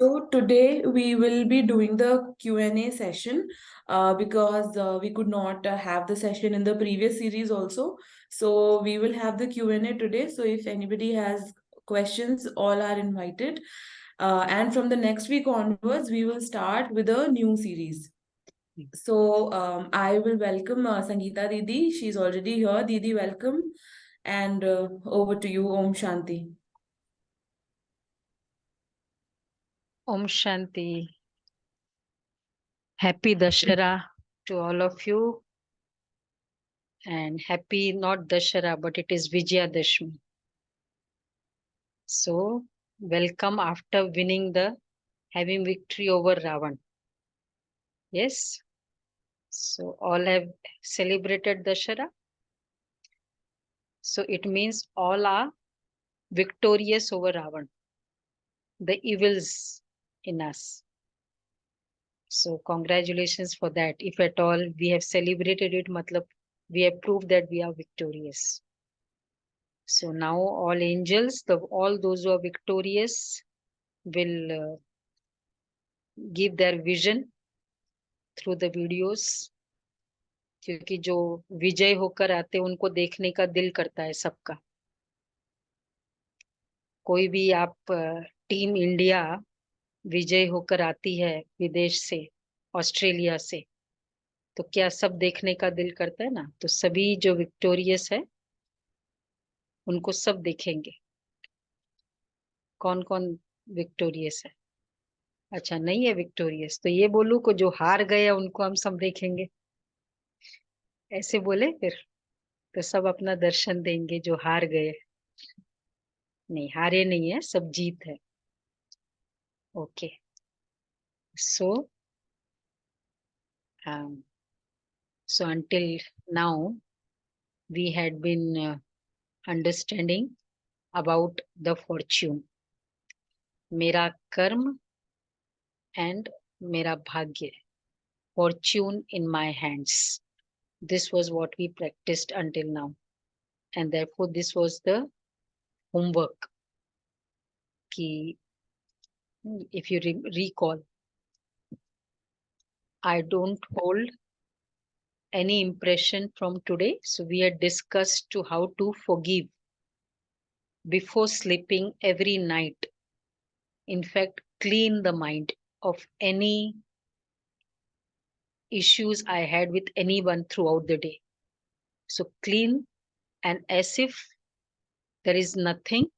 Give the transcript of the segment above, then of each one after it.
So today we will be doing the Q&A session because we could not have the session in the previous series also. So we will have the Q&A today. So if anybody has questions, all are invited. And from the next week onwards, we will start with a new series. So I will welcome Sangeeta Didi. She's already here. Didi, welcome. And over to you, Om Shanti. Om Shanti. Happy Dashera to all of you. And happy not Dashera, but it is Vijayadashmi. So, welcome after having victory over Ravan. Yes. So, all have celebrated Dashera. So, it means all are victorious over Ravan, the evils in us. So, congratulations for that. If at all we have celebrated it, matlab, we have proved that we are victorious. So now all angels, all those who are victorious will give their vision through the videos. क्योंकि जो विजय होकर आते हैं उनको देखने का दिल करता है सबका. कोई भी आप टीम इंडिया विजय होकर आती है विदेश से, ऑस्ट्रेलिया से, तो क्या सब देखने का दिल करता है ना. तो सभी जो विक्टोरियस है उनको सब देखेंगे. कौन कौन विक्टोरियस है? अच्छा, नहीं है विक्टोरियस तो ये बोलूं को जो हार गए उनको हम सब देखेंगे, ऐसे बोले फिर तो सब अपना दर्शन देंगे. जो हार गए, नहीं हारे नहीं है, सब जीत है. Okay. So so until now we had been understanding about the fortune, मेरा कर्म and मेरा भाग्य, fortune in my hands. This was what we practiced until now, and therefore this was the homework. Ki, if you recall, I don't hold any impression from today. So we had discussed to how to forgive before sleeping every night. In fact, clean the mind of any issues I had with anyone throughout the day. So clean and as if there is nothing.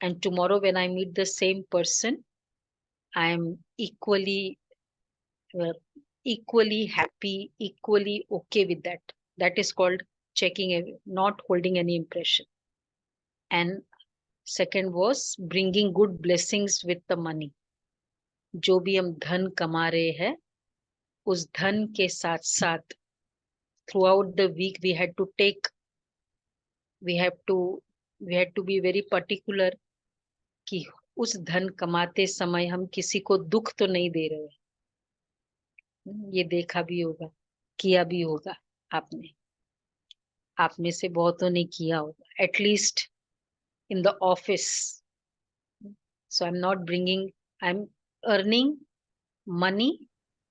And tomorrow when I meet the same person, I am equally happy, equally okay with that. That is called checking, not holding any impression. And second was bringing good blessings with the money. जो भी हम धन कमा रहे हैं, उस धन के साथ साथ throughout the week we had to be very particular कि उस धन कमाते समय हम किसी को दुख तो नहीं दे रहे. ये देखा भी होगा, किया भी होगा आपने. आप में से बहुतों ने किया होगा, at least in the office. So I'm earning money,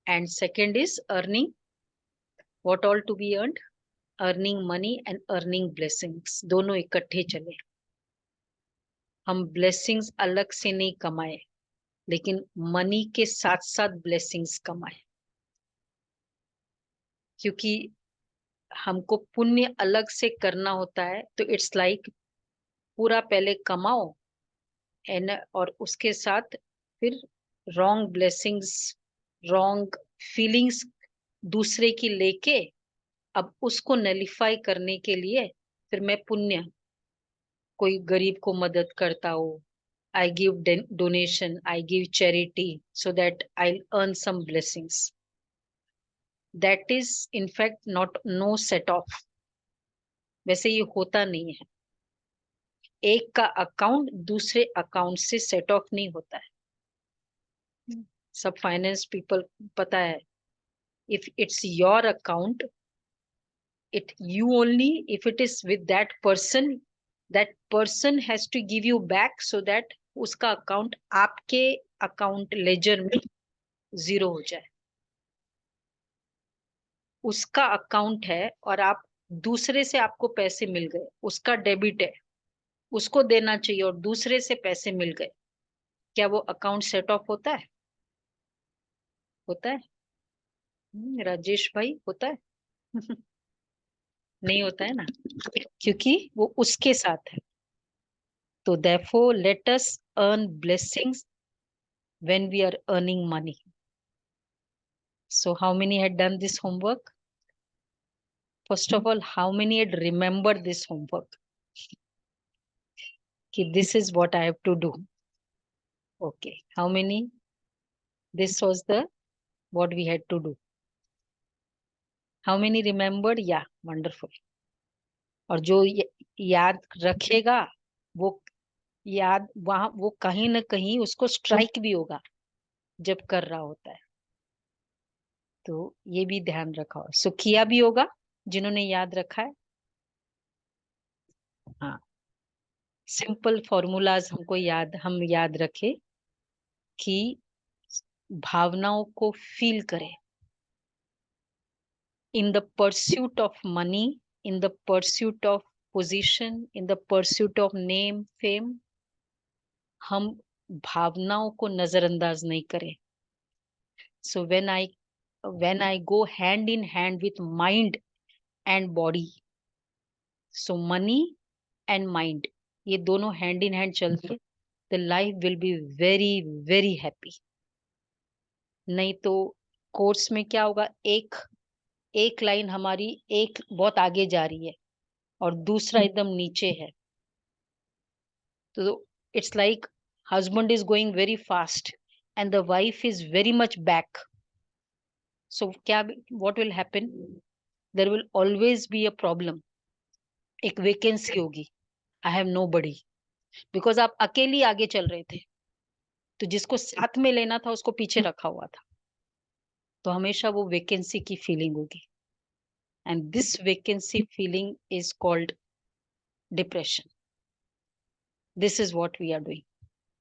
and second is earning what all to be earned, earning money and earning blessings. दोनों इकट्ठे चले. हम blessings अलग से नहीं कमाए, लेकिन money के साथ साथ blessings कमाए. क्योंकि हमको पुण्य अलग से करना होता है, तो it's like पूरा पहले कमाओ और उसके साथ फिर रॉन्ग ब्लेसिंग्स, रॉन्ग फीलिंग्स दूसरे की लेके अब उसको नलिफाई करने के लिए फिर मैं पुण्य, कोई गरीब को मदद करता हूँ, I give donation, I give charity so that I'll earn some blessings. That is in fact not no set off. वैसे ये होता नहीं है. एक का अकाउंट दूसरे अकाउंट से सेट ऑफ नहीं होता है. सब फाइनेंस पीपल पता है. If it's your account, you only, if it is with that person has to give you back so that उसका account आपके अकाउंट लेजर में 0 हो जाए। उसका अकाउंट है और आप दूसरे से आपको पैसे मिल गए, उसका डेबिट है, उसको देना चाहिए और दूसरे से पैसे मिल गए, क्या वो अकाउंट सेट ऑफ होता है? होता है? राजेश भाई, होता है? नहीं होता है ना, क्योंकि वो उसके साथ है। तो therefore let us earn blessings when we are earning money. So how many had done this homework? First of all, how many had remembered this homework? Ki this is what I have to do. Okay. How many? This was the what we had to do. How many remembered? Yeah, wonderful. और जो याद रखेगा वो याद वहां वो कहीं ना कहीं उसको स्ट्राइक भी होगा जब कर रहा होता है। तो ये भी ध्यान रखा हो, सो किया भी होगा जिन्होंने याद रखा है। हाँ, सिंपल फॉर्मूलाज हम याद रखें कि भावनाओं को फील करें। In the pursuit of money, in the pursuit of position, in the pursuit of name fame, हम भावनाओं को नजरअंदाज नहीं करें। सो when I go hand in hand with mind and body, so money and mind, ये दोनों hand in hand चलते, the life will be very very happy। नहीं तो कोर्स में क्या होगा, एक लाइन हमारी एक बहुत आगे जा रही है और दूसरा एकदम नीचे है। तो it's like husband is going very fast and the wife is very much back. So क्या what will happen, there will always be a problem, एक वेकेंसी होगी, आई हैव नोबडी, बिकॉज आप अकेली आगे चल रहे थे, तो जिसको साथ में लेना था उसको पीछे रखा हुआ था। तो हमेशा वो वेकेंसी की फीलिंग होगी, and this vacancy feeling is called depression. This is what we are doing.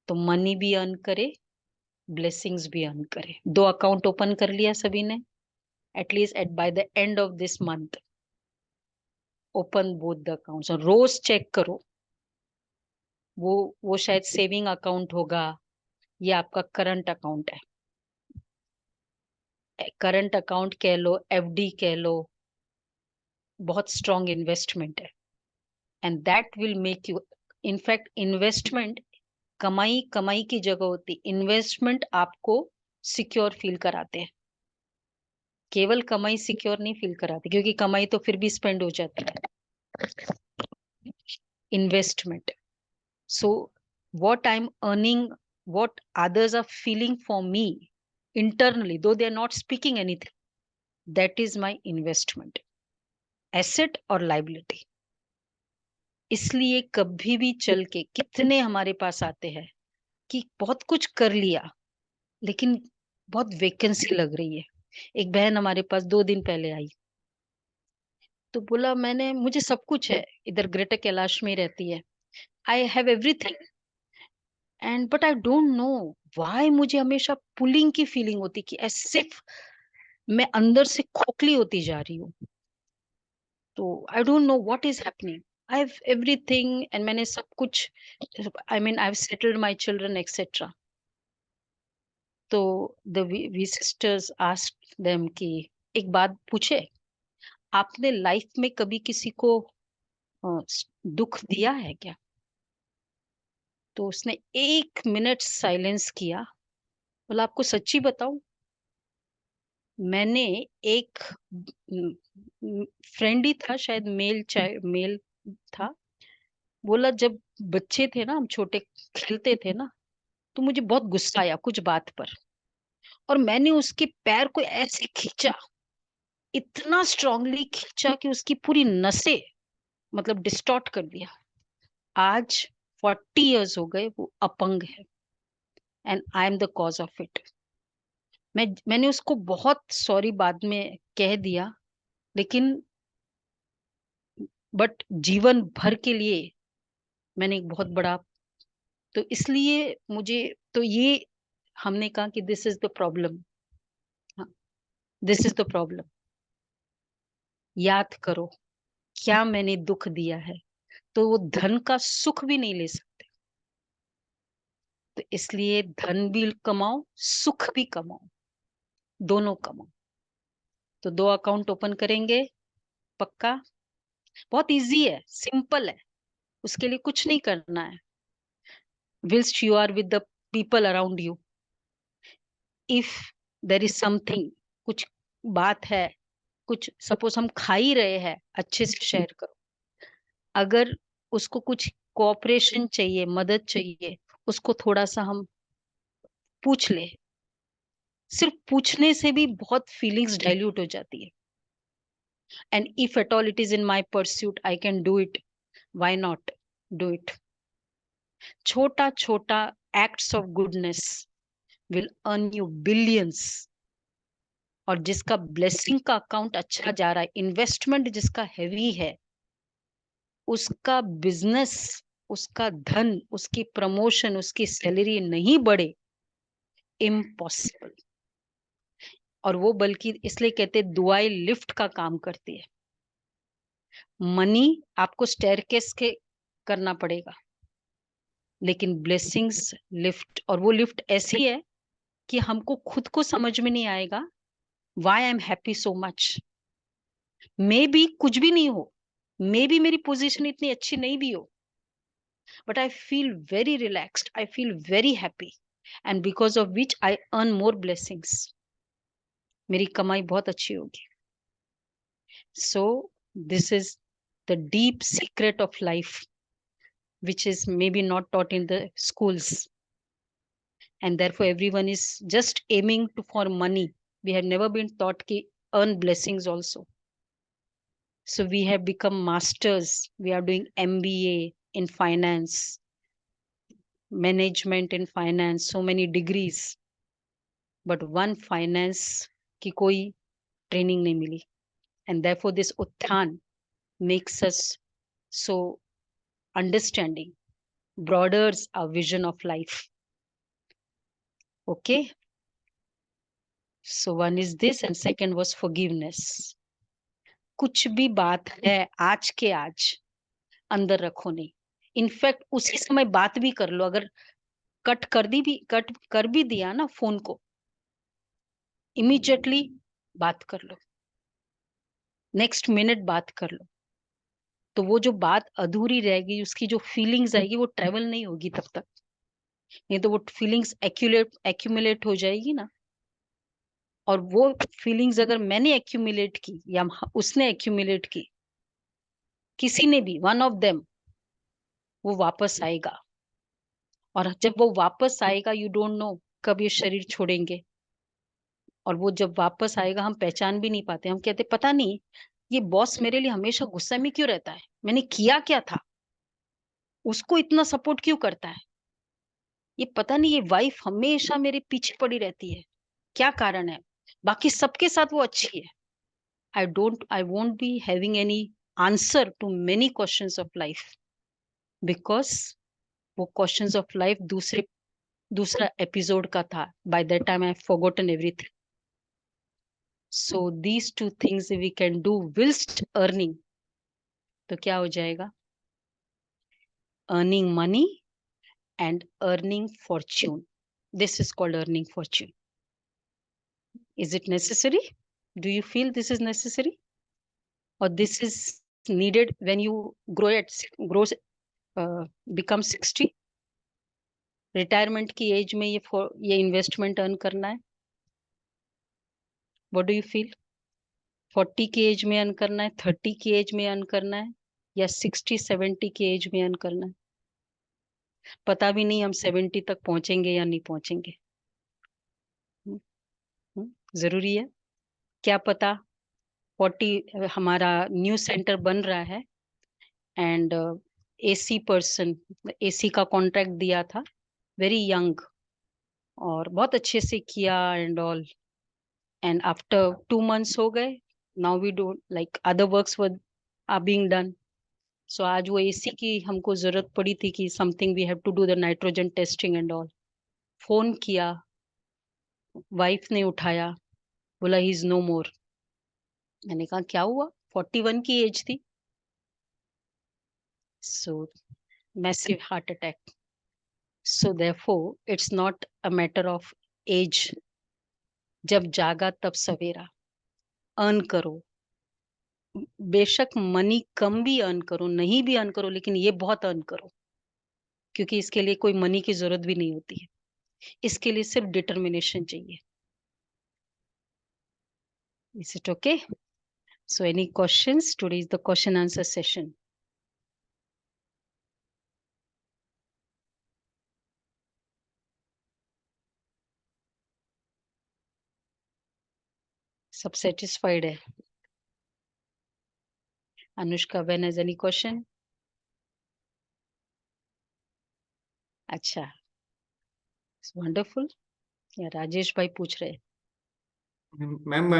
तो मनी भी अर्न करे, ब्लेसिंग्स भी अर्न करे। 2 अकाउंट ओपन कर लिया सभी ने, at least at by the end of this month open both the accounts और रोज चेक करो। वो शायद सेविंग अकाउंट होगा या आपका करंट अकाउंट है। करंट अकाउंट कह लो, एफडी कह लो, बहुत स्ट्रॉन्ग इन्वेस्टमेंट है, and that will make you, in fact investment कमाई कमाई की जगह होती, इन्वेस्टमेंट आपको सिक्योर फील कराते हैं। केवल कमाई सिक्योर नहीं फील कराती, क्योंकि कमाई तो फिर भी स्पेंड हो जाती है। Investment, so what I'm earning, what others are feeling for me internally, though they are not speaking anything, that is my investment, asset or liability। इसलिए कभी भी चल के कितने हमारे पास आते हैं कि बहुत कुछ कर लिया लेकिन बहुत वैकेंसी लग रही है। एक बहन हमारे पास 2 दिन पहले आई, तो बोला मुझे सब कुछ है, इधर ग्रेटर कैलाश में रहती है, आई have everything and but I don't know why मुझे हमेशा पुलिंग की फीलिंग होती कि ऐसे मैं अंदर से खोखली होती जा रही हूँ। तो I don't know what is happening, I have everything and मैंने सब कुछ, I mean I have settled my children etcetera. तो the we sisters asked them कि एक बात पूछे, आपने लाइफ में कभी किसी को दुख दिया है क्या? तो उसने 1 मिनट साइलेंस किया, बोला आपको सच्ची बताऊं, मैंने एक फ्रेंड ही था, शायद मेल था, बोला जब बच्चे थे ना, हम छोटे खेलते थे ना, तो मुझे बहुत गुस्सा आया कुछ बात पर, और मैंने उसके पैर को ऐसे खींचा, इतना स्ट्रांगली खींचा कि उसकी पूरी नसें मतलब डिस्टॉर्ट कर दिया। आज 40 इयर्स हो गए, वो अपंग है, and I am the cause of it. मैंने उसको बहुत सॉरी बाद में कह दिया, लेकिन बट जीवन भर के लिए मैंने एक बहुत बड़ा, तो इसलिए मुझे तो ये हमने कहा कि this is the problem, this is the problem, याद करो क्या मैंने दुख दिया है, तो वो धन का सुख भी नहीं ले सकते। तो इसलिए धन भी कमाओ, सुख भी कमाओ, दोनों कमाओ। तो 2 अकाउंट ओपन करेंगे पक्का। बहुत इजी है, सिंपल है, उसके लिए कुछ नहीं करना है। whilst you are with the people around you, if there is something, कुछ बात है, कुछ सपोज हम खा ही रहे हैं, अच्छे से शेयर करो। अगर उसको कुछ कोऑपरेशन चाहिए, मदद चाहिए, उसको थोड़ा सा हम पूछ ले। सिर्फ पूछने से भी बहुत फीलिंग्स डाइल्यूट हो जाती है। And if at all it is in my pursuit, I can do it, why not do it. छोटा छोटा acts of goodness will earn you billions. और जिसका ब्लेसिंग का अकाउंट अच्छा जा रहा है, इन्वेस्टमेंट जिसका हैवी है, उसका बिजनेस, उसका धन, उसकी प्रमोशन, उसकी सैलरी नहीं बढ़े, इम्पॉसिबल। और वो बल्कि इसलिए कहते हैं दुआएं लिफ्ट का काम करती है। मनी आपको स्टेयरकेस के करना पड़ेगा, लेकिन ब्लेसिंग्स लिफ्ट, और वो लिफ्ट ऐसी है कि हमको खुद को समझ में नहीं आएगा why I am happy so much. May be कुछ भी नहीं हो, मे बी मेरी पोजीशन इतनी अच्छी नहीं भी हो, but I feel very relaxed, I feel very happy, and because of which I earn more blessings. मेरी कमाई बहुत अच्छी होगी। So this is the deep secret of life, which is maybe not taught in the schools, and therefore everyone is just aiming to for money. We have never been taught ki earn blessings also. So we have become masters, we are doing MBA in finance, management in finance, so many degrees, but one finance की कोई training नहीं मिली। And therefore this उत्थान makes us so understanding, broadens our vision of life. Okay, so one is this and second was forgiveness. कुछ भी बात है आज के आज अंदर रखो नहीं। इनफैक्ट उसी समय बात भी कर लो। अगर कट कर भी दिया ना फोन को, इमीडिएटली बात कर लो, नेक्स्ट मिनट बात कर लो। तो वो जो बात अधूरी रहेगी, उसकी जो फीलिंग्स आएगी, वो ट्रेवल नहीं होगी तब तक। नहीं तो वो फीलिंग्स एक्यूमुलेट हो जाएगी ना। और वो फीलिंग्स अगर मैंने एक्यूमुलेट की या उसने एक्यूमुलेट की, किसी ने भी, वन ऑफ देम, वो वापस आएगा। और जब वो वापस आएगा, यू डोंट नो कब ये शरीर छोड़ेंगे। और वो जब वापस आएगा हम पहचान भी नहीं पाते। हम कहते पता नहीं ये बॉस मेरे लिए हमेशा गुस्सा में क्यों रहता है, मैंने किया क्या था, उसको इतना सपोर्ट क्यों करता है, ये पता नहीं ये वाइफ हमेशा मेरे पीछे पड़ी रहती है, क्या कारण है। बाकी सबके साथ वो अच्छी है। I won't be having any answer to many questions of life, because वो questions of life दूसरा एपिसोड का था। By that time I have forgotten everything. So these two things we can do whilst earning. तो क्या हो जाएगा? Earning money and earning fortune. This is called earning fortune. Is it necessary? Do you feel this is necessary? Or this is needed when you become 60? Retirement की as में ये investment earn करना है? What do you feel? 40 की as में earn करना है, 30 की एज में अर्न करना है, या 60-70 की एज में अर्न करना है? पता भी नहीं हम 70 तक पहुंचेंगे या नहीं पहुंचेंगे। जरूरी है क्या पता 40 हमारा न्यू सेंटर बन रहा है एंड एसी पर्सन, एसी का कॉन्ट्रैक्ट दिया था, वेरी यंग, और बहुत अच्छे से किया and all, and after 2 months हो गए, now we don't like other works were are being done. So आज वो एसी की हमको जरूरत पड़ी थी कि something we have to do the nitrogen testing and all. Phone किया, वाइफ ने उठाया, बोला ही इज नो मोर। मैंने कहा क्या हुआ? 41 की एज थी। So massive heart attack. So therefore it's not a matter of age. जब जागा तब सवेरा। अर्न करो, बेशक मनी कम भी अर्न करो, नहीं भी अर्न करो, लेकिन ये बहुत अर्न करो, क्योंकि इसके लिए कोई मनी की जरूरत भी नहीं होती है। इसके लिए सिर्फ डिटर्मिनेशन चाहिए। Is it okay? So any questions? Today is the question answer session. सब सेटिस्फाइड है? Anushka Ben has any question? अच्छा, वंडरफुल। या राजेश भाई पूछ रहे हैं? मैम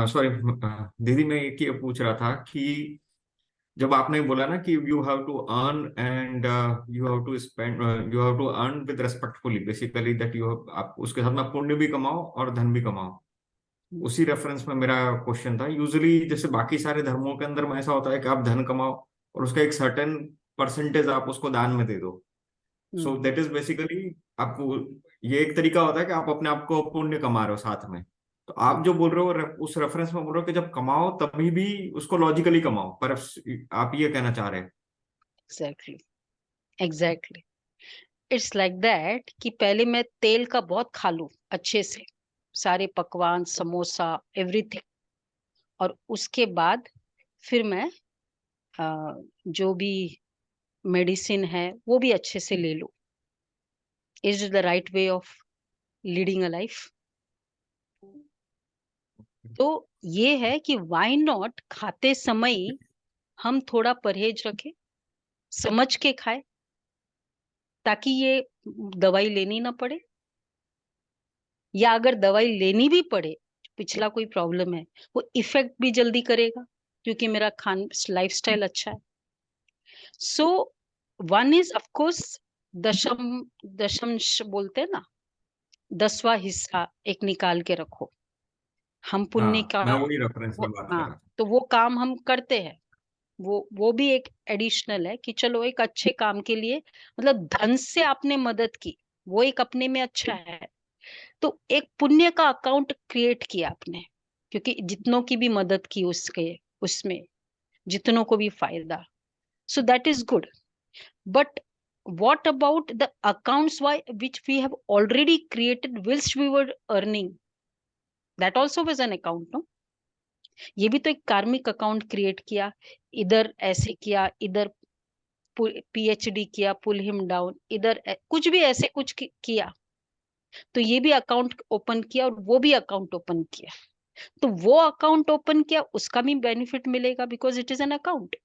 सॉरी दीदी, मैं ये पूछ रहा था कि जब आपने बोला ना कि you have to earn and you have to spend, you have to earn with respectfully, basically that you आप उसके साथ में पुण्य भी कमाओ और धन भी कमाओ। उसी रेफरेंस में मेरा क्वेश्चन था। यूजुअली जैसे बाकी सारे धर्मों के अंदर में ऐसा होता है कि आप धन कमाओ और उसका एक सर्टेन परसेंटेज आप उसको दान में दे दो। सो दैट इज बेसिकली आपको, ये एक तरीका होता है कि आप अपने आप को पुण्य कमा रहे हो साथ में। तो आप जो बोल रहे हो उस रेफरेंस में बोल रहे हो कि जब कमाओ तभी भी उसको लॉजिकली कमाओ, पर आप ये कहना चाह रहे हैं? Exactly, exactly. It's like that कि पहले मैं तेल का बहुत खा लूं अच्छे से, सारे पकवान, समोसा, एवरीथिंग, और उसके बाद फिर मैं जो भी मेडिसिन है वो भी अच्छे से ले लूं। Is the right way of leading a life? तो ये है कि व्हाई नॉट खाते समय हम थोड़ा परहेज रखें, समझ के खाए, ताकि ये दवाई लेनी ना पड़े, या अगर दवाई लेनी भी पड़े, पिछला कोई प्रॉब्लम है, वो इफेक्ट भी जल्दी करेगा, क्योंकि मेरा खान लाइफस्टाइल अच्छा है। So one is of course दशम, दशम बोलते हैं ना, 10वां हिस्सा एक निकाल के रखो। हम पुण्य हाँ, का मैं वही रेफरेंस में बात कर हाँ, रहा था। तो वो काम हम करते हैं, वो भी एक एडिशनल है कि चलो एक अच्छे काम के लिए, मतलब धन से आपने मदद की, वो एक अपने में अच्छा है। तो एक पुण्य का अकाउंट क्रिएट किया आपने, क्योंकि जितनों की भी मदद की उसके उसमें, जितनों को भी फायदा, so that is good. But what about the accounts which we have already created whilst we were earning? That also was an account, no? ये भी तो एक कार्मिक अकाउंट क्रिएट किया, इधर ऐसे किया, इधर पीएचडी किया, पुल हिम डाउन, इधर कुछ भी ऐसे कुछ किया, तो ये भी अकाउंट ओपन किया और वो भी अकाउंट ओपन किया। तो वो अकाउंट ओपन किया, उसका भी बेनिफिट मिलेगा, because it is an account.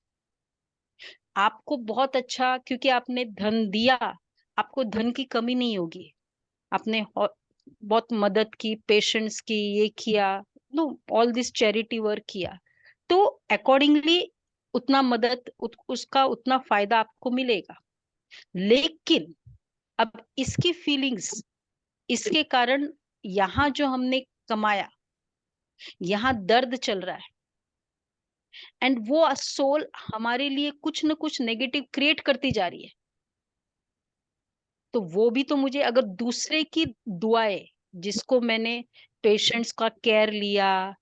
आपको बहुत अच्छा, क्योंकि आपने धन दिया, आपको धन की कमी नहीं होगी। आपने बहुत मदद की, पेशेंट्स की, ये किया, know all this charity work किया, तो अकॉर्डिंगली उतना मदद उसका उतना फायदा आपको मिलेगा। लेकिन अब इसकी फीलिंग्स, इसके कारण यहाँ जो हमने कमाया, यहाँ दर्द चल रहा है, एंड वो सोल हमारे लिए कुछ न कुछ नेगेटिव क्रिएट करती जा रही है। तो वो भी तो मुझे, अगर दूसरे की दुआएं, जिसको मैंने पेशेंट्स का केयर लिया,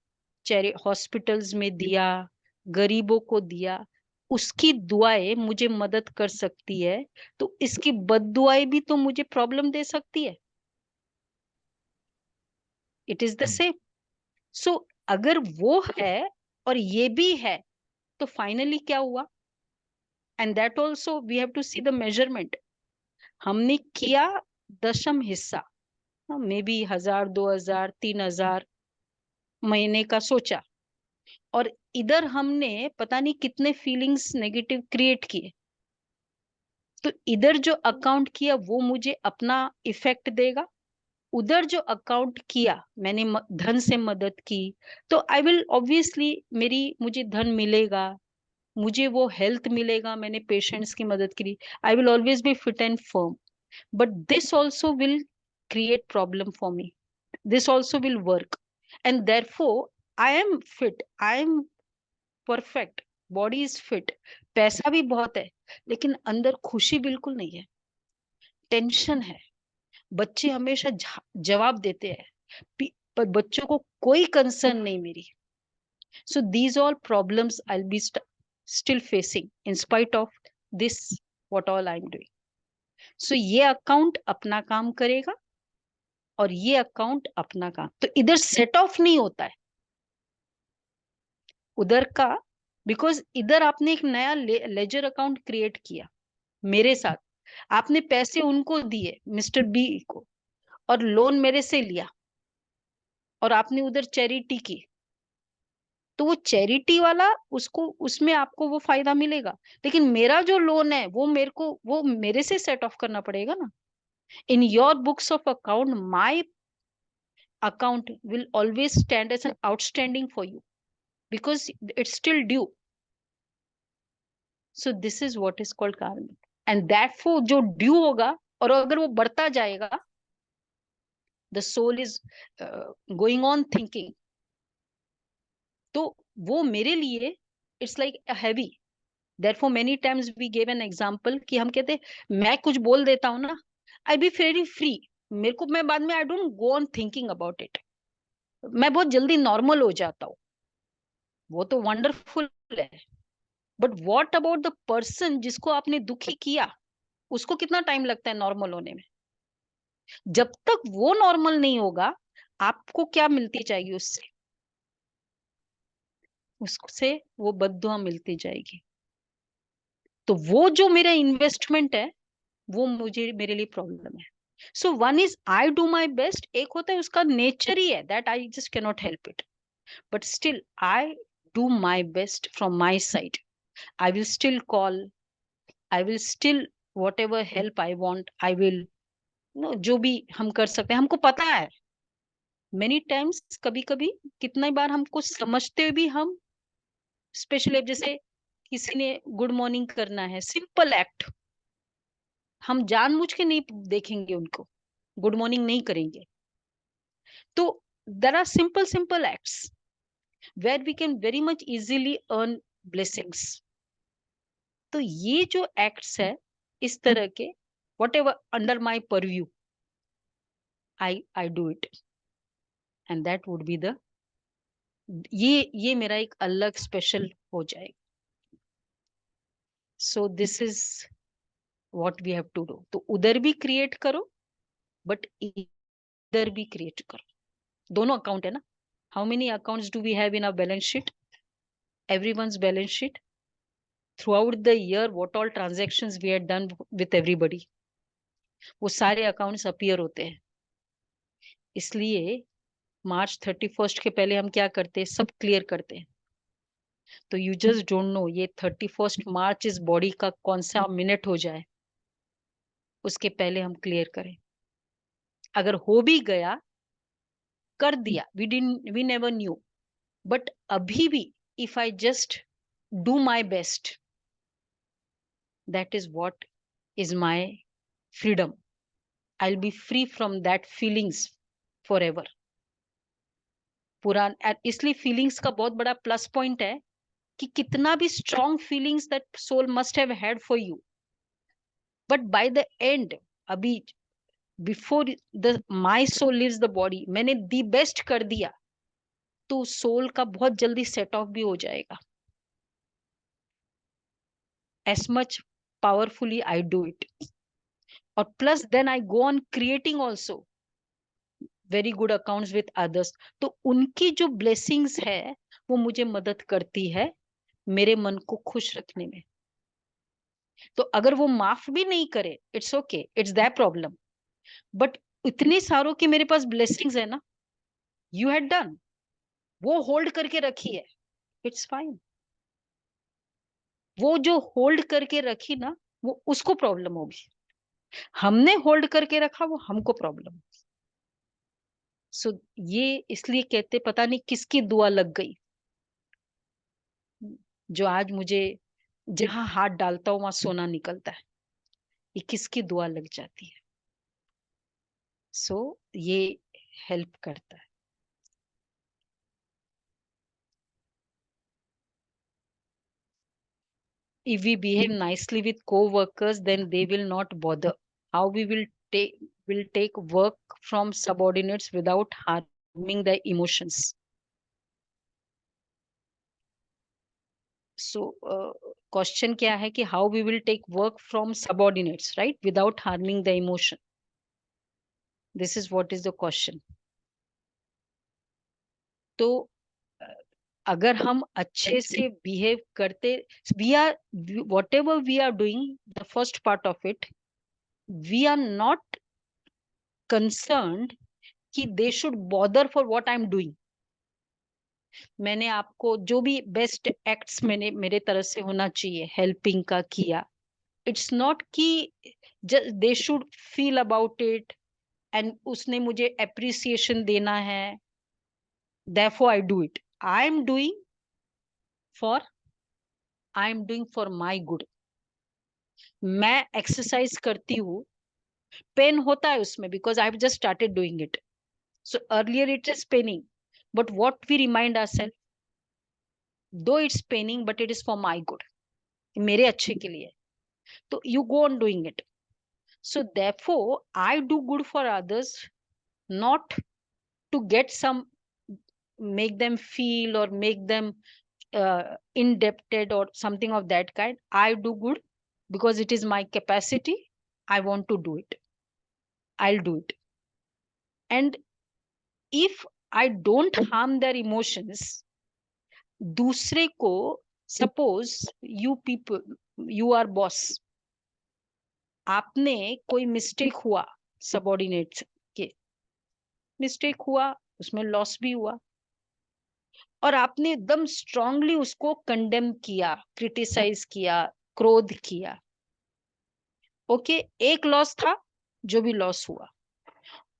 हॉस्पिटल्स में दिया, गरीबों को दिया, उसकी दुआएं मुझे मदद कर सकती है, तो इसकी बद्दुआएं भी तो मुझे प्रॉब्लम दे सकती है। It is the same. So अगर वो है और ये भी है, तो फाइनली क्या हुआ? And that also we have to see the measurement. हमने किया दशम हिस्सा, मे बी 1000, 2000, 3000 महीने का सोचा, और इधर हमने पता नहीं कितने फीलिंग्स नेगेटिव क्रिएट किए। तो इधर जो अकाउंट किया वो मुझे अपना इफेक्ट देगा, उधर जो अकाउंट किया मैंने धन से मदद की, तो आई विल ऑब्वियसली, मुझे धन मिलेगा, मुझे वो हेल्थ मिलेगा, मैंने पेशेंट्स की मदद की, I will always B fit and firm. But this also will create problem for me, this also will work, and therefore I am fit, I am perfect, body is fit, पैसा भी बहुत है, लेकिन अंदर खुशी बिल्कुल नहीं है, टेंशन है, बच्चे हमेशा जवाब देते हैं, पर बच्चों को कोई कंसर्न नहीं मेरी. So these all problems I'll be still facing in spite of this what all I'm doing. So ये अकाउंट अपना काम करेगा और ये अकाउंट अपना काम, तो इधर सेट ऑफ नहीं होता है उधर का, बिकॉज इधर आपने एक नया लेजर अकाउंट क्रिएट किया मेरे साथ, आपने पैसे उनको दिए मिस्टर बी को और लोन मेरे से लिया और आपने उधर चैरिटी की, तो वो चैरिटी वाला उसको उसमें आपको वो फायदा मिलेगा, लेकिन मेरा जो लोन है वो मेरे से सेट ऑफ करना पड़ेगा ना. In your books of account my account will always stand as an outstanding for you because it's still due. So this is what is called karma, and therefore जो ड्यू होगा और अगर वो बढ़ता जाएगा, the soul is going on thinking, तो वो मेरे लिए it's like heavy. Therefore many times we gave an example कि हम कहते मैं कुछ बोल देता हूँ ना, I be very free, मेरे को मैं बाद में I don't go on thinking about it, मैं बहुत जल्दी नॉर्मल हो जाता हूँ, वो तो वंडरफुल है. But what about the person जिसको आपने दुखी किया, उसको कितना टाइम लगता है नॉर्मल होने में? जब तक वो नॉर्मल नहीं होगा, आपको क्या मिलती जाएगी उससे? उससे वो बद्दुआ मिलती जाएगी. तो वो जो मेरा इन्वेस्टमेंट है वो मुझे मेरे लिए प्रॉब्लम है. So one is I do my best, एक होता है उसका नेचर ही है that I just can not help it, but still I do my best from my side. I will still call, I will still what ever help I want, I will no, जो भी हम कर सकते हैं. हमको पता है many times, कभी कभी कितना बार हमको समझते हुए भी हम, स्पेशली जैसे किसी ने गुड मॉर्निंग करना है, सिंपल एक्ट, हम जानबूझ के नहीं देखेंगे उनको, गुड मॉर्निंग नहीं करेंगे. तो there are simple acts where we can very much easily earn blessings. तो ये जो एक्ट्स है इस तरह के, what ever under my purview, I do it, and that would be the, ये मेरा एक अलग स्पेशल हो जाएगा. So this is what we have to do. तो उधर भी क्रिएट करो बट इधर भी क्रिएट करो, दोनों अकाउंट है ना. How many accounts do we have in our balance sheet? Everyone's balance sheet throughout the year, what all transactions we had done with everybody, वो सारे अकाउंट्स अपीयर होते हैं. इसलिए मार्च 31 के पहले हम क्या करते हैं, सब क्लियर करते हैं. तो यू जस्ट डोंट नो ये 31 मार्च इस बॉडी का कौन सा मिनट हो जाए, उसके पहले हम क्लियर करें. अगर हो भी गया, कर दिया, वी नेवर न्यू, बट अभी भी if I just do my best, that is what is my freedom. I'll be free from that feelings forever. पूरा, इसलिए फीलिंग्स का बहुत बड़ा प्लस पॉइंट है कि कितना भी strong feelings that soul must have had for you, but by the end, अभी before the my soul leaves the body, मैंने दी बेस्ट कर दिया, तो सोल का बहुत जल्दी सेट ऑफ भी हो जाएगा. as much powerfully I do it. और plus then I go on creating also very good accounts with others. तो उनकी जो blessings है वो मुझे मदद करती है मेरे मन को खुश रखने में. तो अगर वो माफ भी नहीं करे, it's okay, it's that problem, but इतने सारों की मेरे पास blessings है ना, you had done, वो होल्ड करके रखी है, इट्स फाइन. वो जो होल्ड करके रखी ना, वो उसको प्रॉब्लम होगी, हमने होल्ड करके रखा वो हमको प्रॉब्लम. सो ये इसलिए कहते पता नहीं किसकी दुआ लग गई, जो आज मुझे जहां हाथ डालता हूं वहां सोना निकलता है, ये किसकी दुआ लग जाती है. सो ये हेल्प करता है। If we behave nicely with co-workers, then they will not bother. How we will take work from subordinates without harming their emotions. So question क्या है कि how we will take work from subordinates, right, without harming the emotion. This is what is the question. तो अगर हम अच्छे से behave करते, we are whatever we are doing, the first part of it, we are not concerned कि they should bother for what I'm doing. मैंने आपको जो भी बेस्ट एक्ट्स मैंने मेरे तरफ से होना चाहिए हेल्पिंग का किया, इट्स नॉट कि they should feel about it and उसने मुझे एप्रिसिएशन देना है, therefore I do it. I am doing for my good. मैं एक्सरसाइज करती हूँ, पेन होता है उसमें because I've just started doing it. So earlier it is paining, but what we remind ourselves, though it's paining, but it is for my good. मेरे अच्छे के लिए. So you go on doing it. So therefore I do good for others, not to get some, make them feel or make them indebted or something of that kind. I do good because it is my capacity. I want to do it. I'll do it. And if I don't harm their emotions, दूसरे को, suppose you people, you are boss, आपने कोई mistake हुआ, subordinate के mistake हुआ, उसमें loss भी हुआ, और आपने एकदम स्ट्रांगली उसको कंडेम किया, क्रिटिसाइज किया, क्रोध किया. ओके, एक लॉस था जो भी लॉस हुआ,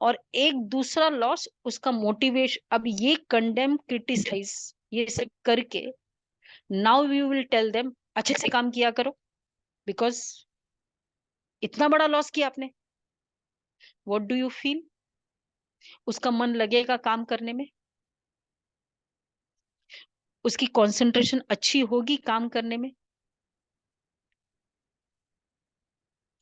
और एक दूसरा लॉस उसका मोटिवेशन. अब ये कंडेम, क्रिटिसाइज, ये सब करके now we will tell them अच्छे से काम किया करो बिकॉज इतना बड़ा लॉस किया आपने. What do you feel? उसका मन लगेगा काम करने में, उसकी कंसंट्रेशन अच्छी होगी काम करने में.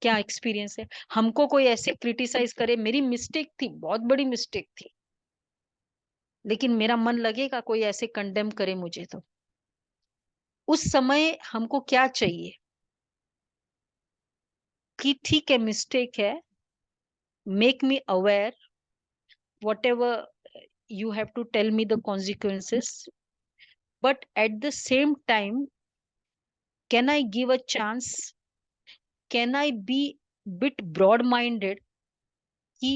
क्या एक्सपीरियंस है? हमको कोई ऐसे क्रिटिसाइज करे, मेरी मिस्टेक थी, बहुत बड़ी मिस्टेक थी, लेकिन मेरा मन लगेगा कोई ऐसे कंडेम करे मुझे, तो उस समय हमको क्या चाहिए कि ठीक है मिस्टेक है, make me aware, whatever you have to tell me the consequences, but at the same time can I give a chance, can I be bit broad minded कि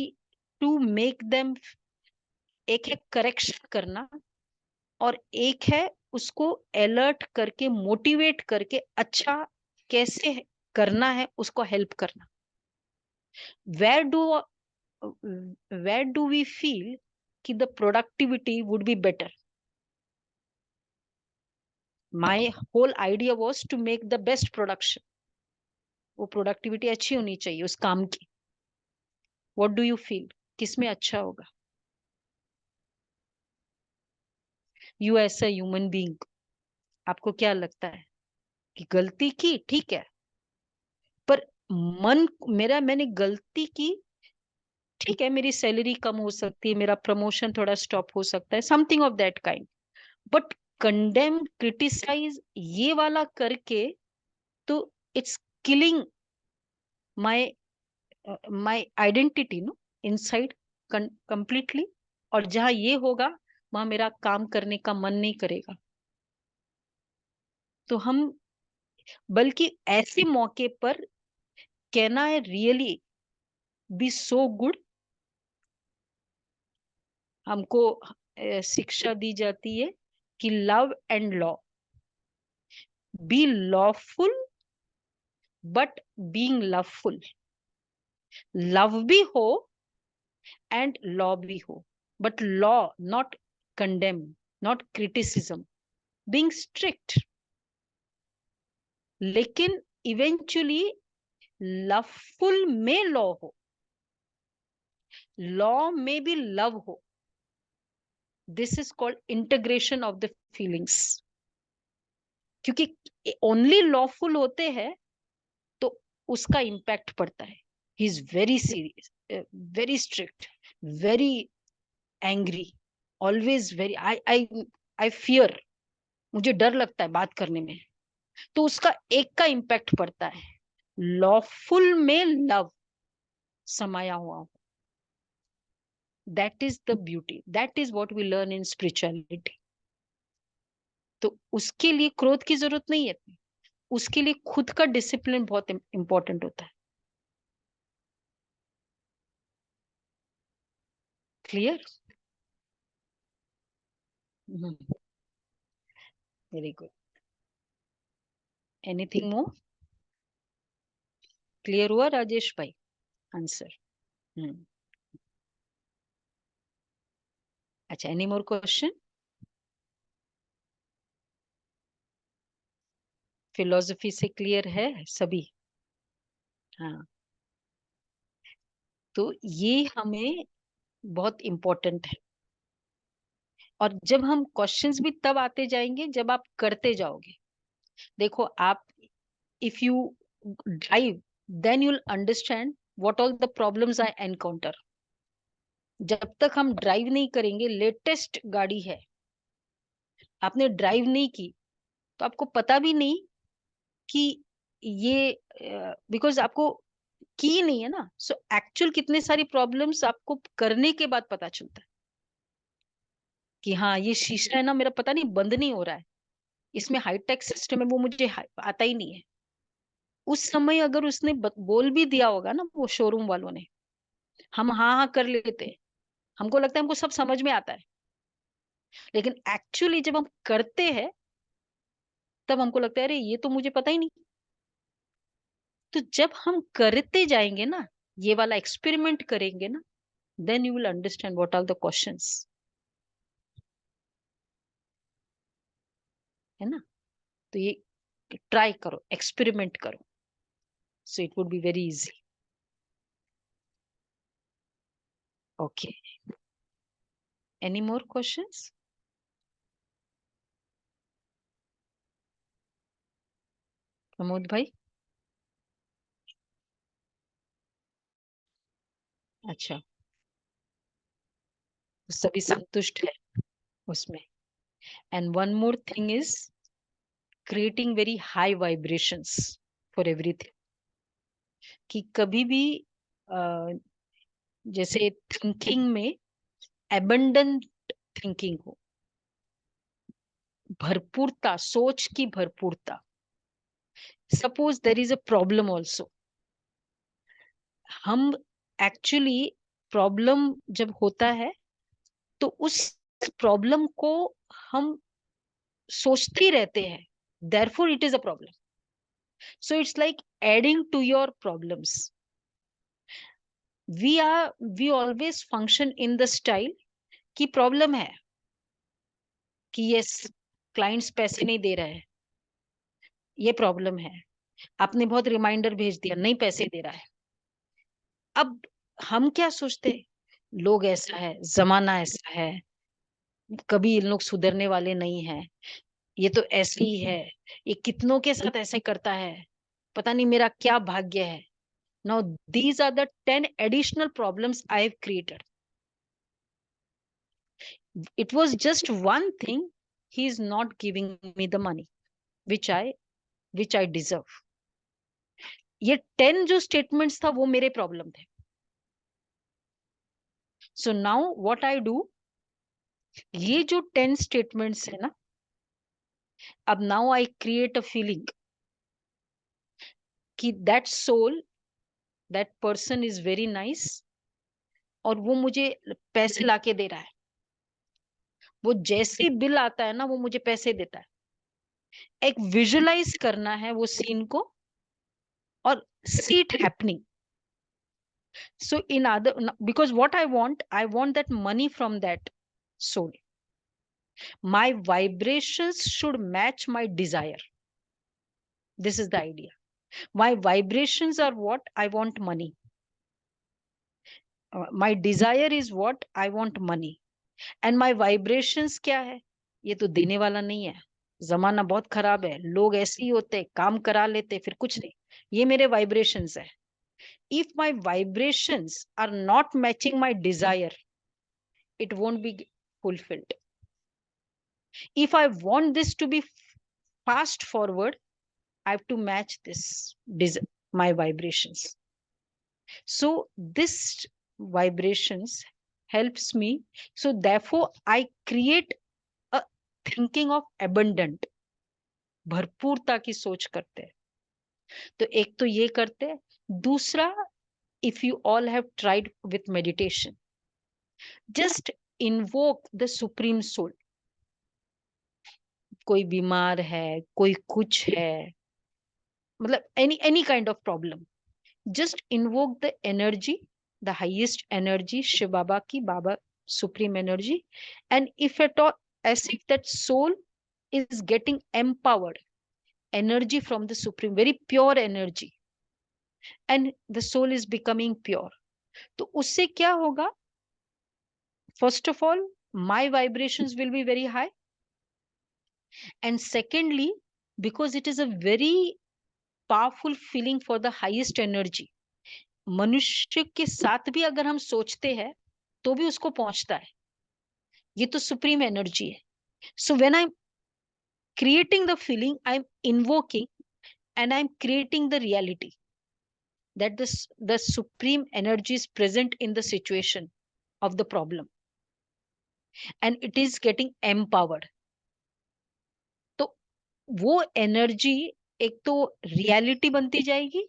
to make them, एक है correction करना और एक है उसको alert करके motivate करके अच्छा कैसे करना है उसको हेल्प करना. where do we feel कि the productivity would be better? My whole idea was to make the best production. वो प्रोडक्टिविटी अच्छी होनी चाहिए उस काम की. What do you feel? किसमें अच्छा होगा? You as a human being, आपको क्या लगता है कि गलती की ठीक है, पर मैंने गलती की, ठीक है, मेरी सैलरी कम हो सकती है, मेरा प्रमोशन थोड़ा स्टॉप हो सकता है, something of that kind, but condemn, criticise ये वाला करके तो it's killing my identity no inside completely. और जहां ये होगा वहां मेरा काम करने का मन नहीं करेगा. तो हम बल्कि ऐसे मौके पर can I really be so good, हमको शिक्षा दी जाती है कि love and law, B lawful but being loveful. Love भी हो एंड लॉ भी हो, but law not condemn, not criticism, being strict, लेकिन इवेंचुअली लवफुल में लॉ हो. लॉ में भी लव हो. This is called integration of the feelings. क्योंकि ओनली लॉफुल होते हैं तो उसका इम्पैक्ट पड़ता है. He is very serious, very strict, very angry, always very I fear. मुझे डर लगता है बात करने में. तो उसका एक का इम्पैक्ट पड़ता है. लॉफुल में लव समाया हुआ. That is the beauty. That is what we learn in spirituality. तो उसके लिए क्रोध की जरूरत नहीं है. उसके लिए खुद का डिसिप्लिन बहुत इंपॉर्टेंट होता है. Clear? Very good. Anything more? Clear हुआ राजेश भाई? आंसर. अच्छा, एनी मोर क्वेश्चन? फिलोसफी से क्लियर है सभी? हाँ. तो ये हमें बहुत इंपॉर्टेंट है. और जब हम क्वेश्चंस भी तब आते जाएंगे जब आप करते जाओगे. देखो, आप if you drive then you will understand what all the problems I encounter. जब तक हम ड्राइव नहीं करेंगे, लेटेस्ट गाड़ी है, आपने ड्राइव नहीं की तो आपको पता भी नहीं कि ये, बिकॉज आपको की नहीं है ना. सो एक्चुअल कितने सारी प्रॉब्लम्स आपको करने के बाद पता चलता है कि हाँ, ये शीशा है ना मेरा, पता नहीं बंद नहीं हो रहा है, इसमें हाईटेक सिस्टम है, वो मुझे आता ही नहीं है. उस समय अगर उसने बोल भी दिया होगा ना वो शोरूम वालों ने, हम हाँ हाँ कर लेते हैं. हमको लगता है हमको सब समझ में आता है. लेकिन एक्चुअली जब हम करते हैं तब हमको लगता है अरे ये तो मुझे पता ही नहीं. तो जब हम करते जाएंगे ना, ये वाला एक्सपेरिमेंट करेंगे ना, then you will understand what are the questions. है ना? तो ये ट्राई करो, एक्सपेरिमेंट करो. So it would be very easy. Okay. Any more questions? Pramod भाई? अच्छा, तो सभी संतुष्ट है उसमें. And one more thing is creating very high vibrations for everything. कि कभी भी जैसे थिंकिंग में एबंडेंट थिंकिंग हो, भरपूरता, सोच की भरपूरता. Suppose there is a problem also. हम एक्चुअली प्रॉब्लम जब होता है तो उस प्रॉब्लम को हम सोचते ही रहते हैं, therefore it is a problem. So it's like adding to your problems. We always function in the style की प्रॉब्लम है कि ये क्लाइंट्स पैसे नहीं दे रहे हैं, ये प्रॉब्लम है. आपने बहुत रिमाइंडर भेज दिया, नहीं पैसे दे रहा है. अब हम क्या सोचते हैं, लोग ऐसा है, जमाना ऐसा है, कभी इन लोग सुधरने वाले नहीं है, ये तो ऐसे ही है, ये कितनों के साथ ऐसे करता है, पता नहीं मेरा क्या भाग्य है. Now these are the 10 additional problems I have created. It was just one thing, he is not giving me the money which I deserve. ये 10 जो स्टेटमेंट्स था वो मेरे प्रॉब्लम थे. So now what I do, ये जो 10 statements है ना, अब now I create a feeling कि that soul, that person is very nice और वो मुझे पैसे लाके दे रहा है. वो जैसे बिल आता है ना वो मुझे पैसे देता है. एक विजुअलाइज करना है वो सीन को और see it happening. So in other, because what I want that money from that soul. My vibrations should match my desire. This is the idea. My vibrations are what? I want money. My desire is what I want money, and my vibrations क्या है, ये तो देने वाला नहीं है, जमाना बहुत खराब है, लोग ऐसे ही होते, काम करा लेते फिर कुछ नहीं, ये मेरे वाइब्रेशंस है. If my vibrations are not matching my desire, it won't be fulfilled. If I want this to be fast forward, I have to match this my vibrations. So this vibrations helps me. So therefore I create a thinking of abundant, भरपूरता की सोच करते हैं. तो एक तो ये करते हैं. दूसरा, if you all have tried with meditation, just invoke the supreme soul. कोई बीमार है, कोई कुछ है, मतलब any kind of problem, just invoke the energy, the highest energy, Shiv Baba ki, Baba supreme energy, and if at all, as if that soul is getting empowered, energy from the supreme, very pure energy, and the soul is becoming pure. तो उससे क्या होगा? First of all, my vibrations will be very high, and secondly, because it is a very powerful feeling for the highest energy, मनुष्य के साथ भी अगर हम सोचते हैं तो भी उसको पहुंचता है. ये तो सुप्रीम एनर्जी है. So when I am creating the feeling, I am invoking and I am creating the reality that the supreme energy is present in the situation of the problem and it is getting empowered. तो वो energy एक तो reality बनती जाएगी,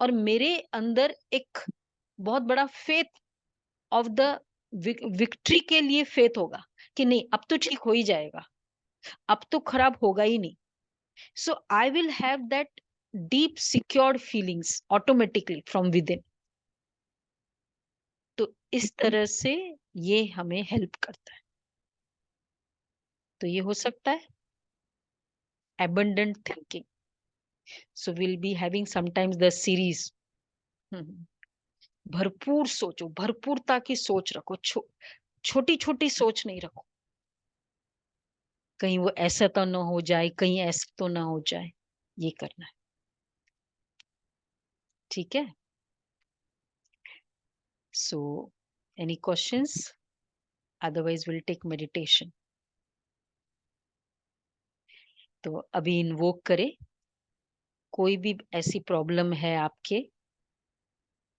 और मेरे अंदर एक बहुत बड़ा फेथ ऑफ द विक्ट्री के लिए फेथ होगा कि नहीं, अब तो ठीक हो ही जाएगा, अब तो खराब होगा ही नहीं. So I will have that deep secured feelings automatically from within. तो इस तरह से ये हमें हेल्प करता है. तो ये हो सकता है abundant thinking. So we'll be having sometimes the series. भरपूर सोचो, भरपूरता की सोच रखो, छोटी छोटी सोच नहीं रखो, कहीं वो ऐसा तो ना हो जाए, कहीं ऐसा तो ना हो जाए, ये करना है. ठीक है. So any questions? Otherwise will take meditation. तो अभी इन्वोक करें. कोई भी ऐसी प्रॉब्लम है आपके,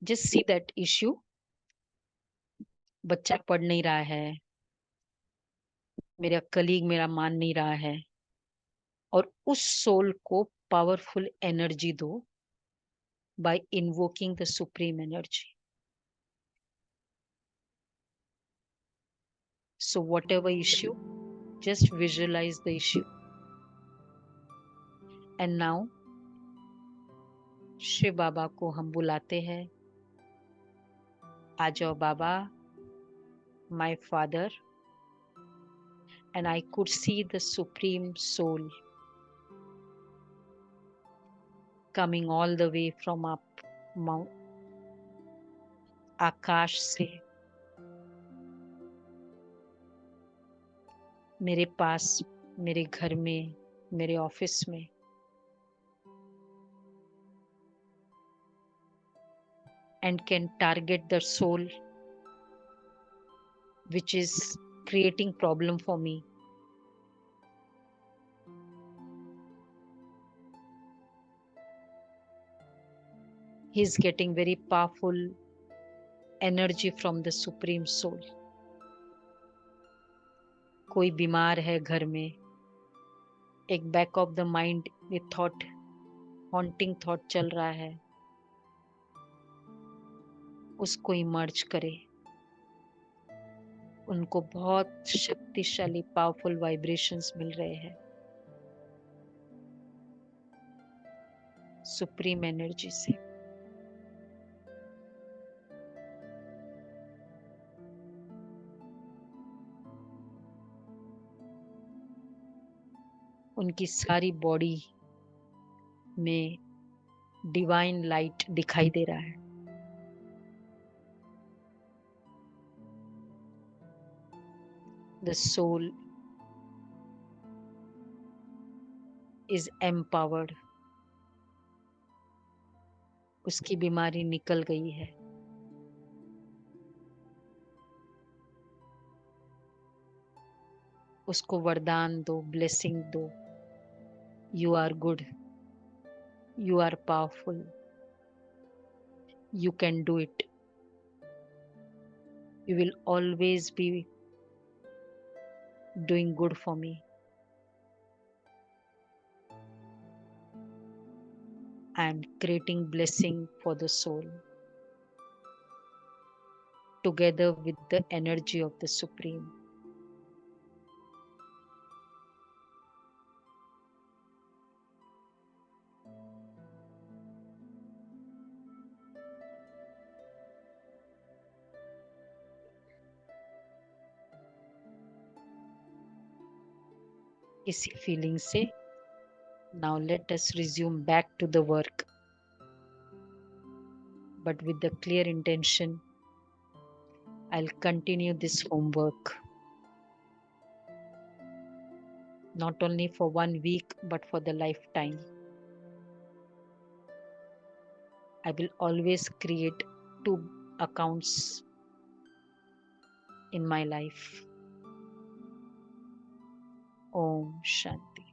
जस्ट सी दैट इश्यू. बच्चा पढ़ नहीं रहा है, मेरा कलीग मेरा मान नहीं रहा है, और उस सोल को पावरफुल एनर्जी दो by invoking the supreme energy. So whatever issue, just visualize the issue. And now Shiv Baba को हम बुलाते हैं. आ जाओ बाबा, my father. And I could see the supreme soul coming all the way from up Mount आकाश से मेरे पास, मेरे घर में, मेरे ऑफिस में. And can target the soul which is creating problem for me. He is getting very powerful energy from the supreme soul. कोई बीमार है घर में, एक बैक ऑफ द माइंड ये थॉट, हॉन्टिंग थॉट चल रहा है, उसको इमर्ज करे. उनको बहुत शक्तिशाली पावरफुल वाइब्रेशंस मिल रहे हैं सुप्रीम एनर्जी से. उनकी सारी बॉडी में डिवाइन लाइट दिखाई दे रहा है. The soul is empowered. उसकी बीमारी निकल गई है. उसको वरदान दो, ब्लेसिंग दो. You are good. You are powerful. You can do it. You will always be doing good for me. I am creating blessing for the soul together with the energy of the Supreme. इसी feeling से now let us resume back to the work, but with the clear intention I'll continue this homework not only for 1 week but for the lifetime. I will always create 2 accounts in my life. Om Shanti.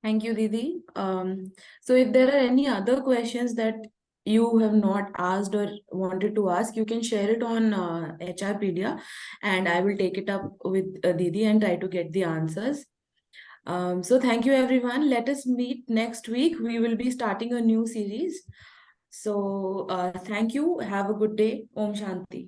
Thank you, Didi. So if there are any other questions that you have not asked or wanted to ask, you can share it on HRpedia, and I will take it up with Didi and try to get the answers. So thank you, everyone. Let us meet next week. We will be starting a new series. So thank you. Have a good day. Om Shanti.